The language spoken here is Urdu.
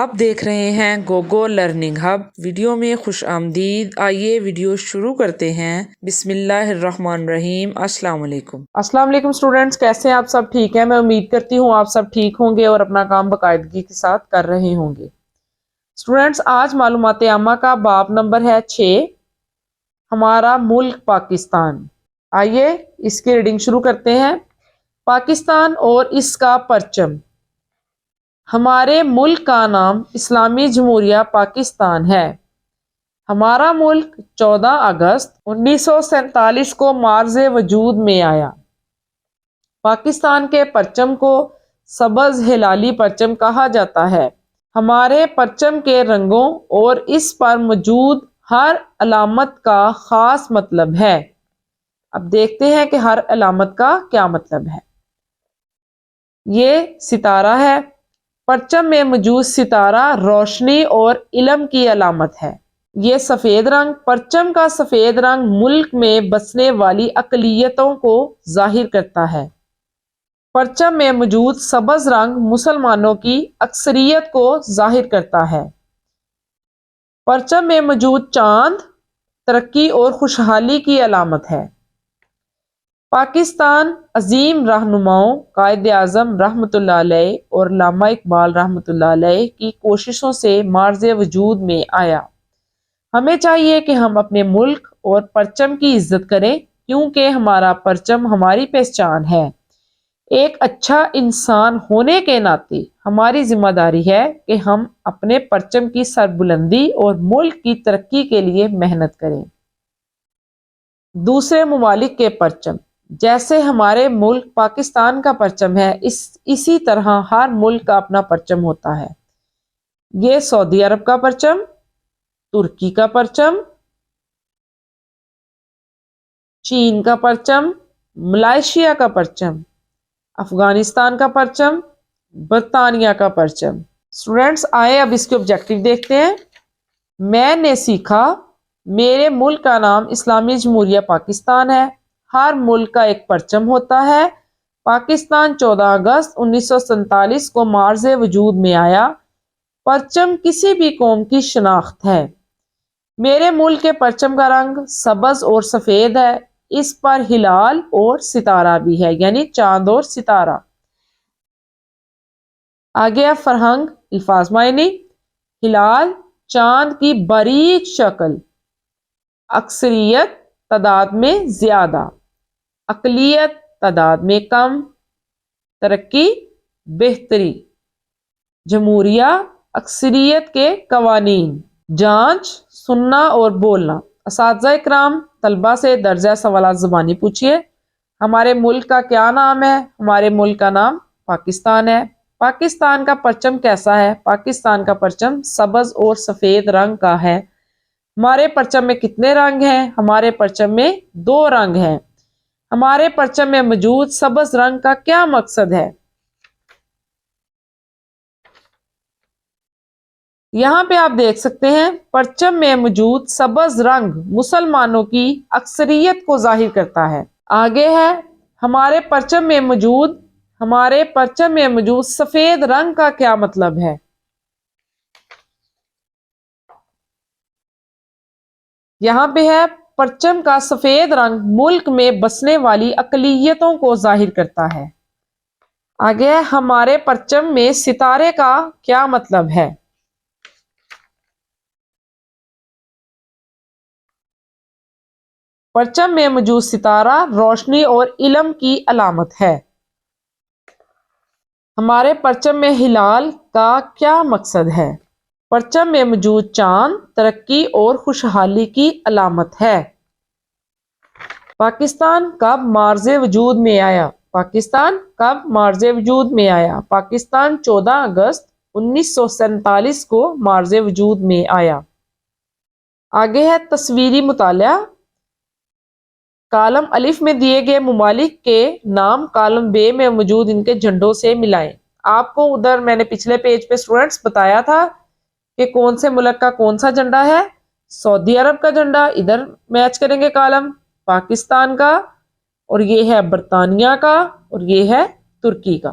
آپ دیکھ رہے ہیں گوگو لرننگ ہب۔ ویڈیو میں خوش آمدید۔ آئیے ویڈیو شروع کرتے ہیں۔ بسم اللہ الرحمن الرحیم۔ السلام علیکم۔ السلام علیکم اسٹوڈینٹس، کیسے ہیں آپ سب؟ ٹھیک ہیں؟ میں امید کرتی ہوں آپ سب ٹھیک ہوں گے اور اپنا کام باقاعدگی کے ساتھ کر رہے ہوں گے۔ اسٹوڈینٹس، آج معلومات عامہ کا باب نمبر ہے 6، ہمارا ملک پاکستان۔ آئیے اس کی ریڈنگ شروع کرتے ہیں۔ پاکستان اور اس کا پرچم۔ ہمارے ملک کا نام اسلامی جمہوریہ پاکستان ہے۔ ہمارا ملک 14 اگست 1947 کو مارز وجود میں آیا۔ پاکستان کے پرچم کو سبز ہلالی پرچم کہا جاتا ہے۔ ہمارے پرچم کے رنگوں اور اس پر موجود ہر علامت کا خاص مطلب ہے۔ اب دیکھتے ہیں کہ ہر علامت کا کیا مطلب ہے۔ یہ ستارہ ہے۔ پرچم میں موجود ستارہ روشنی اور علم کی علامت ہے۔ یہ سفید رنگ، پرچم کا سفید رنگ ملک میں بسنے والی اقلیتوں کو ظاہر کرتا ہے۔ پرچم میں موجود سبز رنگ مسلمانوں کی اکثریت کو ظاہر کرتا ہے۔ پرچم میں موجود چاند ترقی اور خوشحالی کی علامت ہے۔ پاکستان عظیم رہنماؤں قائد اعظم رحمۃ اللہ علیہ اور علامہ اقبال رحمۃ اللہ علیہ کی کوششوں سے مارز وجود میں آیا۔ ہمیں چاہیے کہ ہم اپنے ملک اور پرچم کی عزت کریں، کیونکہ ہمارا پرچم ہماری پہچان ہے۔ ایک اچھا انسان ہونے کے ناطے ہماری ذمہ داری ہے کہ ہم اپنے پرچم کی سربلندی اور ملک کی ترقی کے لیے محنت کریں۔ دوسرے ممالک کے پرچم۔ جیسے ہمارے ملک پاکستان کا پرچم ہے، اسی طرح ہر ملک کا اپنا پرچم ہوتا ہے۔ یہ سعودی عرب کا پرچم، ترکی کا پرچم، چین کا پرچم، ملائیشیا کا پرچم، افغانستان کا پرچم، برطانیہ کا پرچم۔ اسٹوڈینٹس، آئے اب اس کے آبجیکٹو دیکھتے ہیں۔ میں نے سیکھا، میرے ملک کا نام اسلامی جمہوریہ پاکستان ہے۔ ہر ملک کا ایک پرچم ہوتا ہے۔ پاکستان 14 اگست 1947 کو مارز وجود میں آیا۔ پرچم کسی بھی قوم کی شناخت ہے۔ میرے ملک کے پرچم کا رنگ سبز اور سفید ہے۔ اس پر ہلال اور ستارہ بھی ہے، یعنی چاند اور ستارہ۔ آگے فرہنگ الفاظ معنی۔ ہلال، چاند کی باریک شکل۔ اکثریت، تعداد میں زیادہ۔ اقلیت، تعداد میں کم۔ ترقی، بہتری۔ جمہوریہ، اکثریت کے قوانین۔ جانچ، سننا اور بولنا۔ اساتذہ اکرام، طلبہ سے درجہ سوالات زبانی پوچھئے۔ ہمارے ملک کا کیا نام ہے؟ ہمارے ملک کا نام پاکستان ہے۔ پاکستان کا پرچم کیسا ہے؟ پاکستان کا پرچم سبز اور سفید رنگ کا ہے۔ ہمارے پرچم میں کتنے رنگ ہیں؟ ہمارے پرچم میں 2 رنگ ہیں۔ ہمارے پرچم میں موجود سبز رنگ کا کیا مقصد ہے؟ یہاں پہ آپ دیکھ سکتے ہیں، پرچم میں موجود سبز رنگ مسلمانوں کی اکثریت کو ظاہر کرتا ہے۔ آگے ہے، ہمارے پرچم میں موجود سفید رنگ کا کیا مطلب ہے؟ یہاں پہ ہے، پرچم کا سفید رنگ ملک میں بسنے والی اقلیتوں کو ظاہر کرتا ہے۔ آگے ہے، ہمارے پرچم میں ستارے کا کیا مطلب ہے؟ پرچم میں موجود ستارہ روشنی اور علم کی علامت ہے۔ ہمارے پرچم میں ہلال کا کیا مقصد ہے؟ پرچم میں موجود چاند ترقی اور خوشحالی کی علامت ہے۔ پاکستان کب مارز وجود میں آیا؟ پاکستان کب مارز وجود میں آیا؟ پاکستان 14 اگست 1947 کو مارز وجود میں آیا۔ آگے ہے تصویری مطالعہ۔ کالم الف میں دیے گئے ممالک کے نام کالم بے میں موجود ان کے جھنڈوں سے ملائیں۔ آپ کو ادھر میں نے پچھلے پیج پہ اسٹوڈنٹس بتایا تھا کہ کون سے ملک کا کون سا جھنڈا ہے۔ سعودی عرب کا جھنڈا ادھر میچ کریں گے کالم، پاکستان کا، اور یہ ہے برطانیہ کا، اور یہ ہے ترکی کا۔